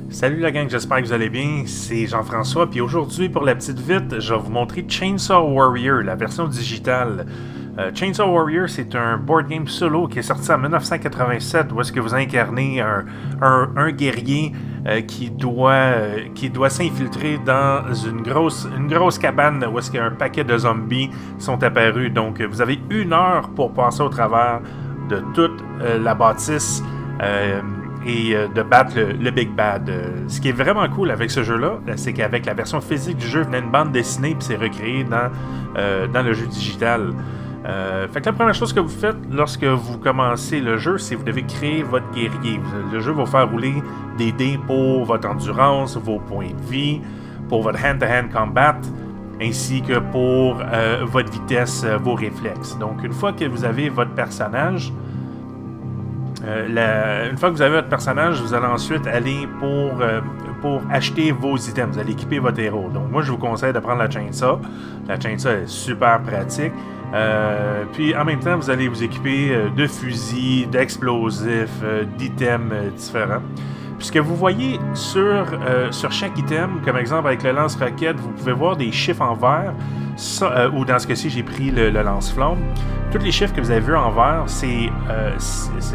Salut la gang, j'espère que vous allez bien, c'est Jean-François, puis aujourd'hui pour la petite vite, je vais vous montrer Chainsaw Warrior, la version digitale. Chainsaw Warrior, c'est un board game solo qui est sorti en 1987, où est-ce que vous incarnez un guerrier qui doit s'infiltrer dans une grosse cabane où est-ce qu'il y a un paquet de zombies qui sont apparus. Donc vous avez 1 heure pour passer au travers de toute la bâtisse. Et de battre le Big Bad. Ce qui est vraiment cool avec ce jeu-là, c'est qu'avec la version physique du jeu, venait une bande dessinée puis c'est recréé dans le jeu digital. Fait que la première chose que vous faites lorsque vous commencez le jeu, c'est que vous devez créer votre guerrier. Le jeu va vous faire rouler des dés pour votre endurance, vos points de vie, pour votre hand-to-hand combat, ainsi que pour votre vitesse, vos réflexes. Donc une fois que vous avez votre personnage, une fois que vous avez votre personnage, vous allez ensuite aller pour acheter vos items. Vous allez équiper votre héros. Donc moi, je vous conseille de prendre la chainsaw. La chainsaw est super pratique. Puis en même temps, vous allez vous équiper de fusils, d'explosifs, d'items différents. Puis ce que vous voyez sur chaque item, comme exemple avec le lance-roquette, vous pouvez voir des chiffres en vert. Ou dans ce cas-ci, j'ai pris le lance-flamme. Tous les chiffres que vous avez vus en vert, c'est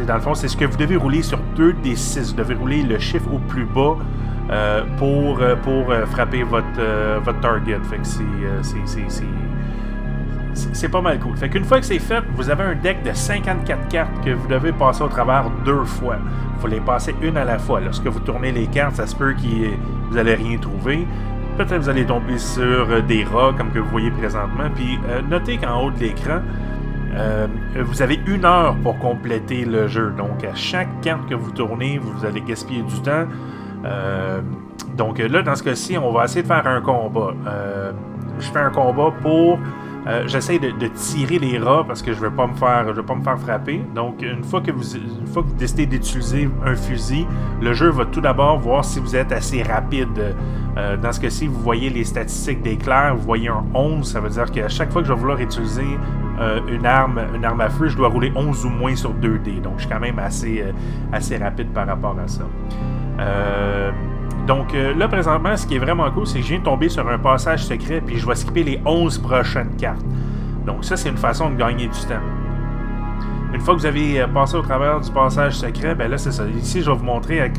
dans le fond, c'est ce que vous devez rouler sur 2 des 6. Vous devez rouler le chiffre au plus bas pour frapper votre target. Fait que c'est pas mal cool. Fait qu'une fois que c'est fait, vous avez un deck de 54 cartes que vous devez passer au travers 2 fois. Il faut les passer une à la fois. Lorsque vous tournez les cartes, ça se peut que vous n'allez rien trouver. Peut-être que vous allez tomber sur des rats, comme que vous voyez présentement. Puis notez qu'en haut de l'écran, vous avez 1 heure pour compléter le jeu. Donc, à chaque carte que vous tournez, vous allez gaspiller du temps. Donc là, dans ce cas-ci, on va essayer de faire un combat. Je fais un combat pour... j'essaie de tirer les rats parce que je veux pas me faire frapper. Donc, une fois que vous décidez d'utiliser un fusil, le jeu va tout d'abord voir si vous êtes assez rapide. Dans ce cas-ci, vous voyez les statistiques d'éclair, vous voyez un 11, ça veut dire qu'à chaque fois que je vais vouloir utiliser une arme à feu, je dois rouler 11 ou moins sur 2 dés. Donc, je suis quand même assez rapide par rapport à ça. Donc là, présentement, ce qui est vraiment cool, c'est que je viens de tomber sur un passage secret, puis je vais skipper les 11 prochaines cartes. Donc ça, c'est une façon de gagner du temps. Une fois que vous avez passé au travers du passage secret, ben là, c'est ça. Ici, je vais vous montrer à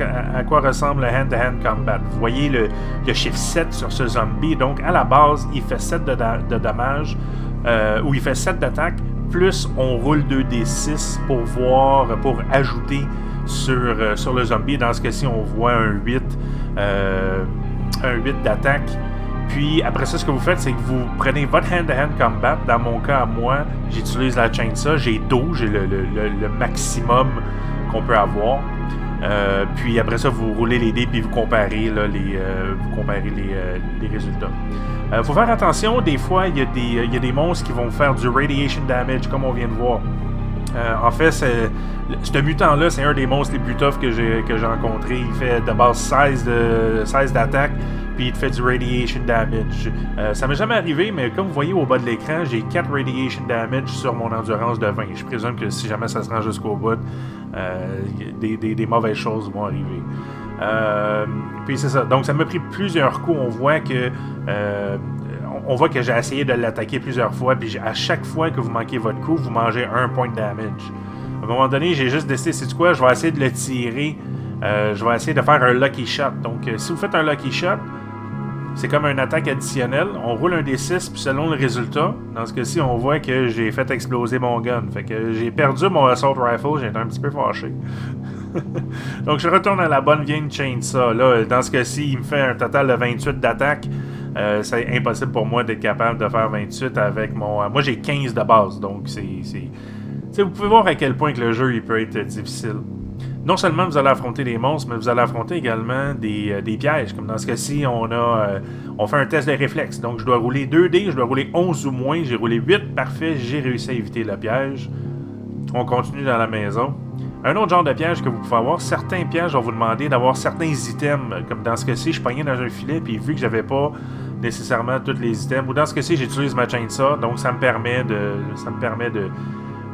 quoi ressemble le hand-to-hand combat. Vous voyez le chiffre 7 sur ce zombie. Donc, à la base, il fait 7 de dommages, ou il fait 7 d'attaque, plus on roule 2d6 pour ajouter sur le zombie. Dans ce cas-ci, on voit un 8 d'attaque. Puis après ça, ce que vous faites, c'est que vous prenez votre hand-to-hand combat. Dans mon cas, à moi, j'utilise la chainsaw. J'ai 12, j'ai le maximum qu'on peut avoir. Puis après ça, vous roulez les dés puis vous comparez les résultats. Faut faire attention, des fois, il y a des monstres qui vont faire du radiation damage, comme on vient de voir. En fait, ce mutant-là, c'est un des monstres les plus toughs que j'ai rencontré. Il fait de base 16 d'attaque, puis il te fait du radiation damage. Ça m'est jamais arrivé, mais comme vous voyez au bas de l'écran, j'ai 4 radiation damage sur mon endurance de 20. Je présume que si jamais ça se rend jusqu'au bout, des mauvaises choses vont arriver. Puis c'est ça. Donc ça m'a pris plusieurs coups. On voit que j'ai essayé de l'attaquer plusieurs fois, puis à chaque fois que vous manquez votre coup, vous mangez 1 point de damage. À un moment donné, j'ai juste décidé, c'est quoi, je vais essayer de le tirer. Je vais essayer de faire un lucky shot. Donc, si vous faites un lucky shot, c'est comme une attaque additionnelle. On roule un D6, puis selon le résultat, dans ce cas-ci, on voit que j'ai fait exploser mon gun. Fait que j'ai perdu mon assault rifle, j'ai été un petit peu fâché. Donc, je retourne à la bonne vieille chainsaw. Là, dans ce cas-ci, il me fait un total de 28 d'attaque. C'est impossible pour moi d'être capable de faire 28 avec mon... moi, j'ai 15 de base, donc vous pouvez voir à quel point que le jeu il peut être difficile. Non seulement vous allez affronter des monstres, mais vous allez affronter également des pièges. Comme dans ce cas-ci, on fait un test de réflexe. Donc, je dois rouler 2 dés, je dois rouler 11 ou moins. J'ai roulé 8, parfait, j'ai réussi à éviter le piège. On continue dans la maison. Un autre genre de piège que vous pouvez avoir, certains pièges vont vous demander d'avoir certains items. Comme dans ce cas-ci, je pognais dans un filet, puis vu que j'avais pas nécessairement tous les items, ou dans ce cas-ci, j'utilise ma chainsaw, donc ça me permet de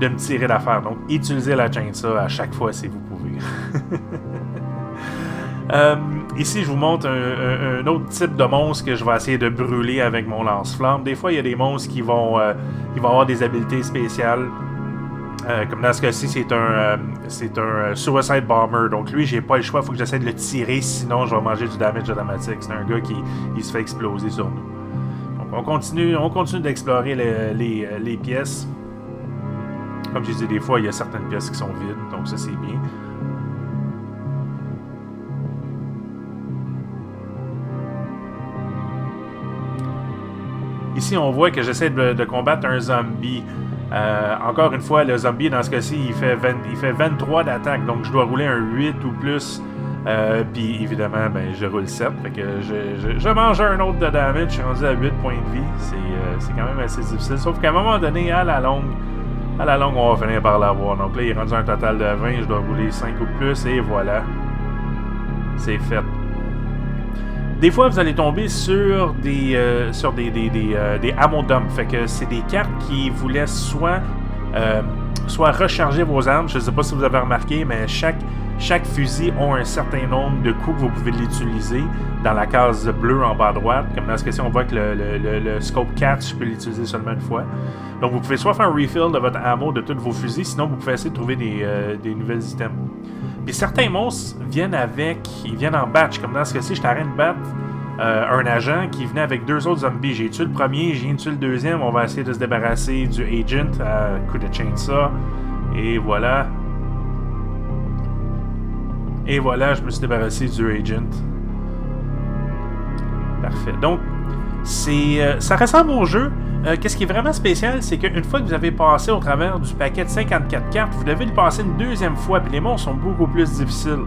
me tirer d'affaire. Donc, utilisez la chainsaw à chaque fois si vous pouvez. Ici, je vous montre un autre type de monstre que je vais essayer de brûler avec mon lance-flamme. Des fois, il y a des monstres qui vont avoir des habiletés spéciales. Comme dans ce cas-ci, c'est un Suicide Bomber. Donc lui, j'ai pas le choix, il faut que j'essaie de le tirer, sinon je vais manger du damage automatique. C'est un gars qui se fait exploser sur nous. Donc on continue d'explorer les pièces. Comme je disais, des fois, il y a certaines pièces qui sont vides, donc ça c'est bien. Ici, on voit que j'essaie de combattre un zombie. Encore une fois, le zombie, dans ce cas-ci, il fait 23 d'attaque, donc je dois rouler un 8 ou plus. Puis évidemment, je roule 7. Fait que je mange un autre de damage. Je suis rendu à 8 points de vie. C'est quand même assez difficile. Sauf qu'à un moment donné, à la longue, on va finir par l'avoir. Donc là, il est rendu un total de 20. Je dois rouler 5 ou plus. Et voilà. C'est fait. Des fois, vous allez tomber sur des ammo dump. Fait que c'est des cartes qui vous laissent soit recharger vos armes. Je ne sais pas si vous avez remarqué, mais chaque fusil a un certain nombre de coups que vous pouvez l'utiliser dans la case bleue en bas à droite. Comme dans ce cas-ci, on voit que le scope 4, je peux l'utiliser seulement une fois. Donc, vous pouvez soit faire un refill de votre ammo de tous vos fusils, sinon vous pouvez essayer de trouver des nouvelles items. Puis certains monstres viennent en batch. Comme dans ce cas-ci, je t'arrête de battre un agent qui venait avec 2 autres zombies. J'ai tué le premier, j'ai tué le deuxième. On va essayer de se débarrasser du agent à coup de chainsaw. Et voilà. Et voilà, je me suis débarrassé du agent. Parfait. Donc, ça ressemble au jeu. Qu'est-ce qui est vraiment spécial, c'est qu'une fois que vous avez passé au travers du paquet de 54 cartes, vous devez le passer une deuxième fois, puis les monstres sont beaucoup plus difficiles.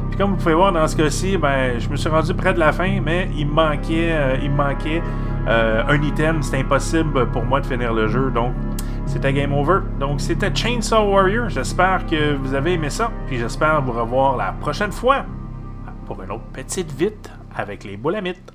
Puis comme vous pouvez voir dans ce cas-ci, je me suis rendu près de la fin, mais il me manquait un item. C'était impossible pour moi de finir le jeu, donc c'était game over. Donc c'était Chainsaw Warrior. J'espère que vous avez aimé ça, puis j'espère vous revoir la prochaine fois pour une autre petite vite avec les boules à mythes.